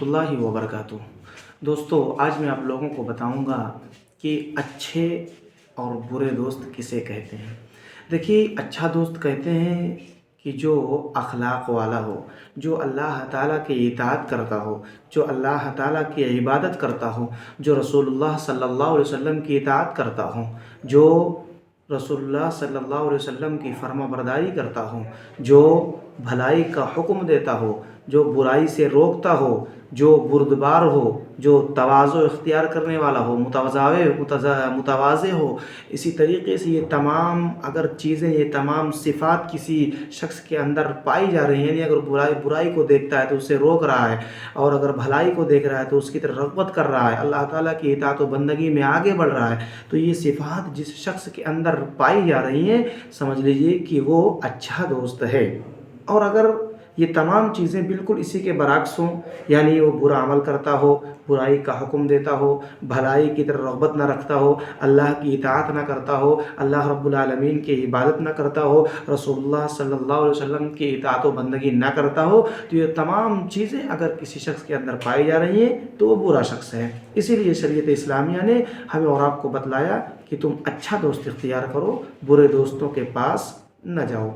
ورحمۃ اللہ وبرکاتہ۔ دوستو، آج میں آپ لوگوں کو بتاؤں گا کہ اچھے اور برے دوست کسے کہتے ہیں۔ دیکھیے، اچھا دوست کہتے ہیں کہ جو اخلاق والا ہو، جو اللہ تعالیٰ کی اطاعت کرتا ہو، جو اللہ تعالیٰ کی عبادت کرتا ہو، جو رسول اللہ صلی اللہ علیہ وسلم کی اطاعت کرتا ہو، جو رسول اللہ صلی اللہ علیہ وسلم کی فرما برداری کرتا ہو، جو بھلائی کا حکم دیتا ہو، جو برائی سے روکتا ہو، جو بردبار ہو، جو تواضع اختیار کرنے والا ہو، متواضع ہو۔ اسی طریقے سے یہ تمام اگر چیزیں، یہ تمام صفات کسی شخص کے اندر پائی جا رہی ہیں، یعنی اگر برائی کو دیکھتا ہے تو اسے روک رہا ہے، اور اگر بھلائی کو دیکھ رہا ہے تو اس کی طرف رغبت کر رہا ہے، اللہ تعالیٰ کی اطاعت و بندگی میں آگے بڑھ رہا ہے، تو یہ صفات جس شخص کے اندر پائی جا رہی ہیں، سمجھ لیجئے کہ وہ اچھا دوست ہے۔ اور اگر یہ تمام چیزیں بالکل اسی کے برعکس ہوں، یعنی وہ برا عمل کرتا ہو، برائی کا حکم دیتا ہو، بھلائی کی طرف رغبت نہ رکھتا ہو، اللہ کی اطاعت نہ کرتا ہو، اللہ رب العالمین کی عبادت نہ کرتا ہو، رسول اللہ صلی اللہ علیہ وسلم کی اطاعت و بندگی نہ کرتا ہو، تو یہ تمام چیزیں اگر کسی شخص کے اندر پائی جا رہی ہیں تو وہ برا شخص ہے۔ اسی لیے شریعت اسلامیہ نے ہمیں اور آپ کو بتلایا کہ تم اچھا دوست اختیار کرو، برے دوستوں کے پاس نہ جاؤ۔